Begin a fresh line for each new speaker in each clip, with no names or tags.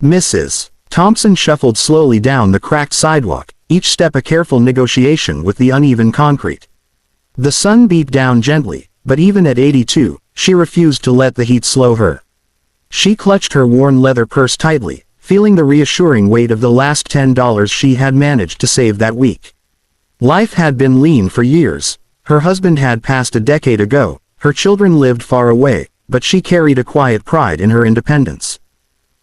Mrs. Thompson shuffled slowly down the cracked sidewalk, each step a careful negotiation with the uneven concrete. The sun beat down gently, but even at 82, she refused to let the heat slow her. She clutched her worn leather purse tightly, feeling the reassuring weight of the last $10 she had managed to save that week. Life had been lean for years. Her husband had passed a decade ago, her children lived far away, but she carried a quiet pride in her independence.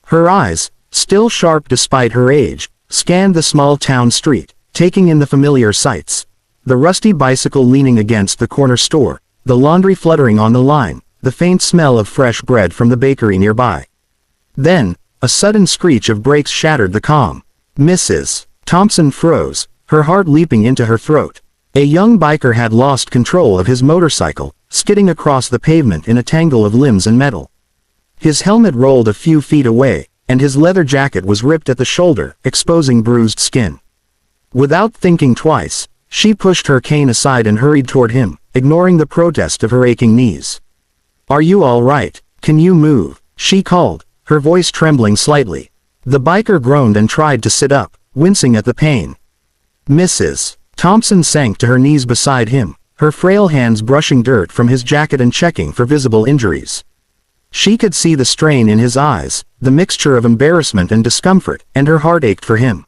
Her eyes, still sharp despite her age, scanned the small town street, taking in the familiar sights. The rusty bicycle leaning against the corner store, the laundry fluttering on the line, the faint smell of fresh bread from the bakery nearby. Then, a sudden screech of brakes shattered the calm. Mrs. Thompson froze, her heart leaping into her throat. A young biker had lost control of his motorcycle, skidding across the pavement in a tangle of limbs and metal. His helmet rolled a few feet away, and his leather jacket was ripped at the shoulder, exposing bruised skin. Without thinking twice, she pushed her cane aside and hurried toward him, ignoring the protest of her aching knees. "Are you all right? Can you move?" she called, her voice trembling slightly. The biker groaned and tried to sit up, wincing at the pain. Mrs. Thompson sank to her knees beside him, her frail hands brushing dirt from his jacket and checking for visible injuries. She could see the strain in his eyes, the mixture of embarrassment and discomfort, and her heart ached for him.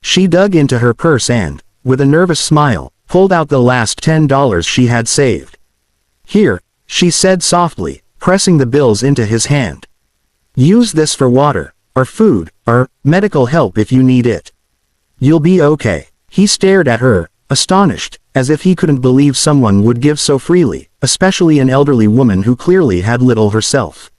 She dug into her purse and, with a nervous smile, pulled out the last $10 she had saved. "Here," she said softly, pressing the bills into his hand. "Use this for water, or food, or medical help if you need it. You'll be okay." He stared at her, astonished, as if he couldn't believe someone would give so freely, especially an elderly woman who clearly had little herself.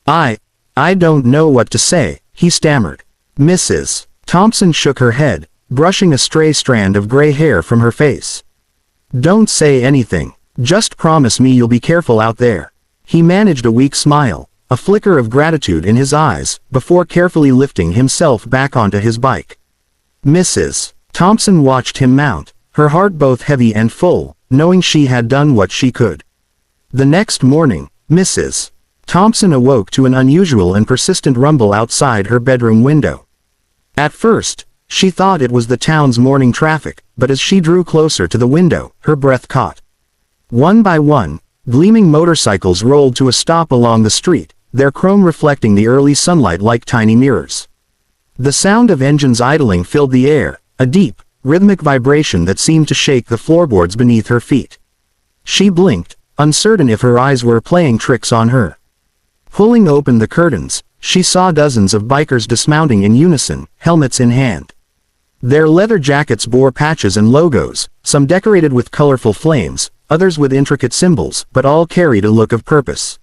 I don't know what to say," he stammered. Mrs. Thompson shook her head, brushing a stray strand of gray hair from her face. "Don't say anything. Just promise me you'll be careful out there." He managed a weak smile, a flicker of gratitude in his eyes, before carefully lifting himself back onto his bike. Mrs. Thompson watched him mount, her heart both heavy and full, knowing she had done what she could. The next morning, Mrs. Thompson awoke to an unusual and persistent rumble outside her bedroom window. At first, she thought it was the town's morning traffic, but as she drew closer to the window, her breath caught. One by one, gleaming motorcycles rolled to a stop along the street, their chrome reflecting the early sunlight like tiny mirrors. The sound of engines idling filled the air, a deep, rhythmic vibration that seemed to shake the floorboards beneath her feet. She blinked, uncertain if her eyes were playing tricks on her. Pulling open the curtains, she saw dozens of bikers dismounting in unison, helmets in hand. Their leather jackets bore patches and logos, some decorated with colorful flames, others with intricate symbols, but all carried a look of purpose.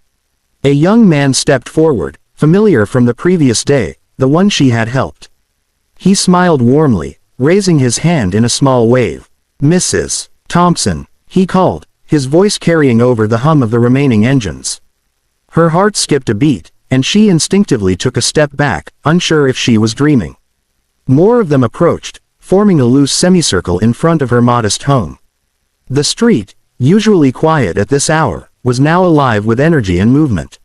A young man stepped forward, familiar from the previous day, the one she had helped. He smiled warmly, raising his hand in a small wave. "Mrs. Thompson," he called, his voice carrying over the hum of the remaining engines. Her heart skipped a beat, and she instinctively took a step back, unsure if she was dreaming. More of them approached, forming a loose semicircle in front of her modest home. The street, usually quiet at this hour, was now alive with energy and movement.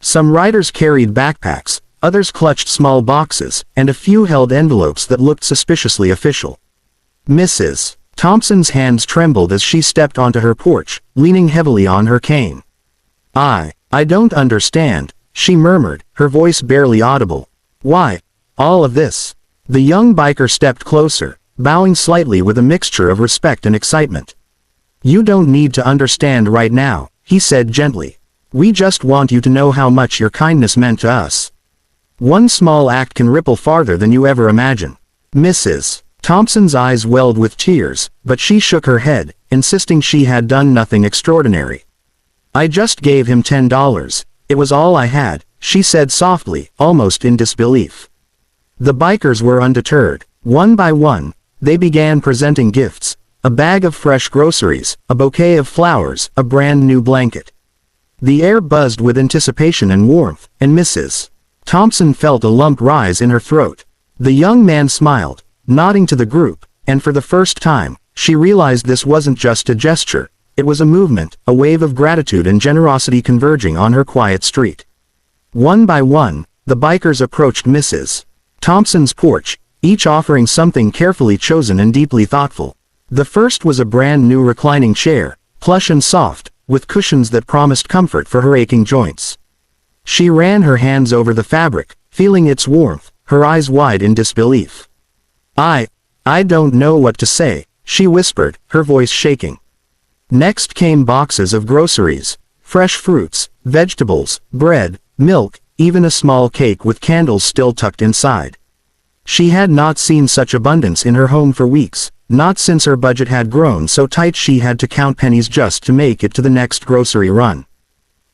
Some riders carried backpacks, others clutched small boxes, and a few held envelopes that looked suspiciously official. Mrs. Thompson's hands trembled as she stepped onto her porch, leaning heavily on her cane. I don't understand," she murmured, her voice barely audible. "Why, all of this?" The young biker stepped closer, bowing slightly with a mixture of respect and excitement. "You don't need to understand right now," he said gently. "We just want you to know how much your kindness meant to us. One small act can ripple farther than you ever imagine." Mrs. Thompson's eyes welled with tears, but she shook her head, insisting she had done nothing extraordinary. "I just gave him $10. It was all I had," she said softly, almost in disbelief. The bikers were undeterred. One by one, they began presenting gifts: a bag of fresh groceries, a bouquet of flowers, a brand new blanket. The air buzzed with anticipation and warmth, and Mrs. Thompson felt a lump rise in her throat. The young man smiled, nodding to the group, and for the first time, she realized this wasn't just a gesture, it was a movement, a wave of gratitude and generosity converging on her quiet street. One by one, the bikers approached Mrs. Thompson's porch, each offering something carefully chosen and deeply thoughtful. The first was a brand new reclining chair, plush and soft, with cushions that promised comfort for her aching joints. She ran her hands over the fabric, feeling its warmth, her eyes wide in disbelief. I don't know what to say," she whispered, her voice shaking. Next came boxes of groceries, fresh fruits, vegetables, bread, milk, even a small cake with candles still tucked inside. She had not seen such abundance in her home for weeks, not since her budget had grown so tight she had to count pennies just to make it to the next grocery run.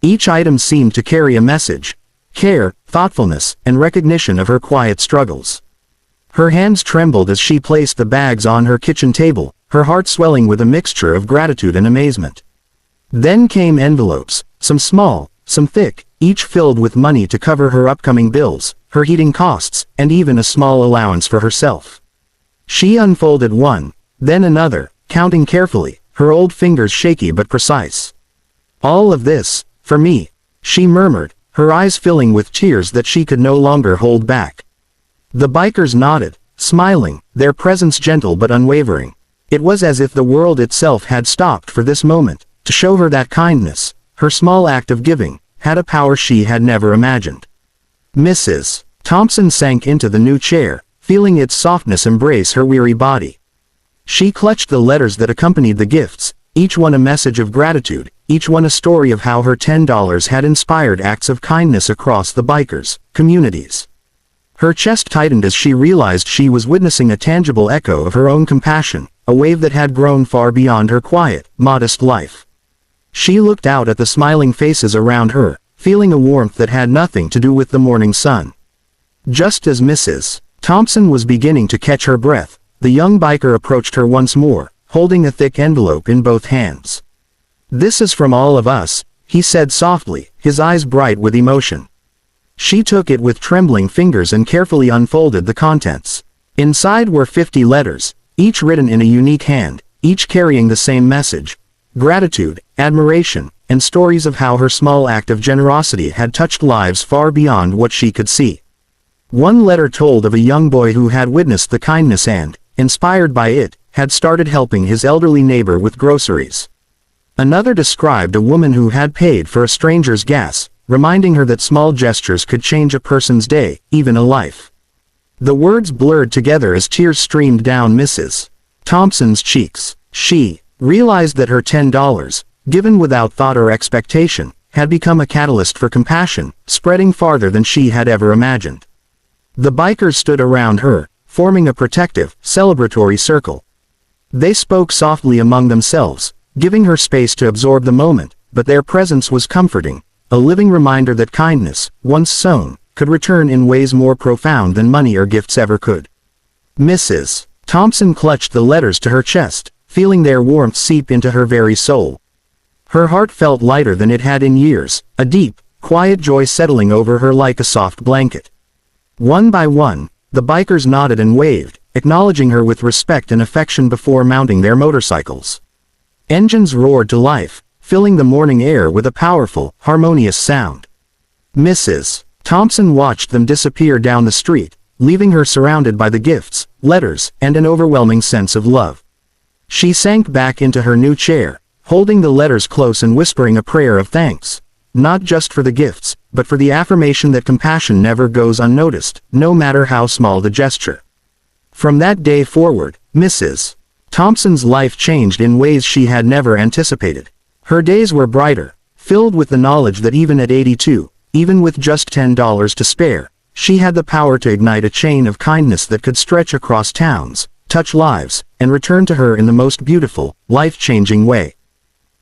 Each item seemed to carry a message: care, thoughtfulness, and recognition of her quiet struggles. Her hands trembled as she placed the bags on her kitchen table, her heart swelling with a mixture of gratitude and amazement. Then came envelopes, some small, some thick, each filled with money to cover her upcoming bills, her heating costs, and even a small allowance for herself. She unfolded one, then another, counting carefully, her old fingers shaky but precise. "All of this, for me," she murmured, her eyes filling with tears that she could no longer hold back. The bikers nodded, smiling, their presence gentle but unwavering. It was as if the world itself had stopped for this moment, to show her that kindness, her small act of giving, had a power she had never imagined. Mrs. Thompson sank into the new chair, feeling its softness embrace her weary body. She clutched the letters that accompanied the gifts, each one a message of gratitude, each one a story of how her $10 had inspired acts of kindness across the bikers' communities. Her chest tightened as she realized she was witnessing a tangible echo of her own compassion, a wave that had grown far beyond her quiet, modest life. She looked out at the smiling faces around her, feeling a warmth that had nothing to do with the morning sun. Just as Mrs. Thompson was beginning to catch her breath, the young biker approached her once more, holding a thick envelope in both hands. "This is from all of us," he said softly, his eyes bright with emotion. She took it with trembling fingers and carefully unfolded the contents. Inside were 50 letters, each written in a unique hand, each carrying the same message: gratitude, admiration, and stories of how her small act of generosity had touched lives far beyond what she could see. One letter told of a young boy who had witnessed the kindness and, inspired by it, had started helping his elderly neighbor with groceries. Another described a woman who had paid for a stranger's gas, reminding her that small gestures could change a person's day, even a life. The words blurred together as tears streamed down Mrs. Thompson's cheeks. She realized that her $10, given without thought or expectation, had become a catalyst for compassion, spreading farther than she had ever imagined. The bikers stood around her, forming a protective, celebratory circle. They spoke softly among themselves, giving her space to absorb the moment, but their presence was comforting, a living reminder that kindness, once sown, could return in ways more profound than money or gifts ever could. Mrs. Thompson clutched the letters to her chest, feeling their warmth seep into her very soul. Her heart felt lighter than it had in years, a deep, quiet joy settling over her like a soft blanket. One by one, the bikers nodded and waved, acknowledging her with respect and affection before mounting their motorcycles. Engines roared to life, filling the morning air with a powerful, harmonious sound. Mrs. Thompson watched them disappear down the street, leaving her surrounded by the gifts, letters, and an overwhelming sense of love. She sank back into her new chair, holding the letters close and whispering a prayer of thanks, not just for the gifts, but for the affirmation that compassion never goes unnoticed, no matter how small the gesture. From that day forward, Mrs. Thompson's life changed in ways she had never anticipated. Her days were brighter, filled with the knowledge that even at 82, even with just $10 to spare, she had the power to ignite a chain of kindness that could stretch across towns, touch lives, and return to her in the most beautiful, life-changing way.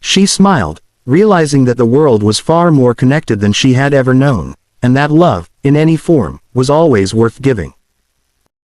She smiled, realizing that the world was far more connected than she had ever known, and that love, in any form, was always worth giving.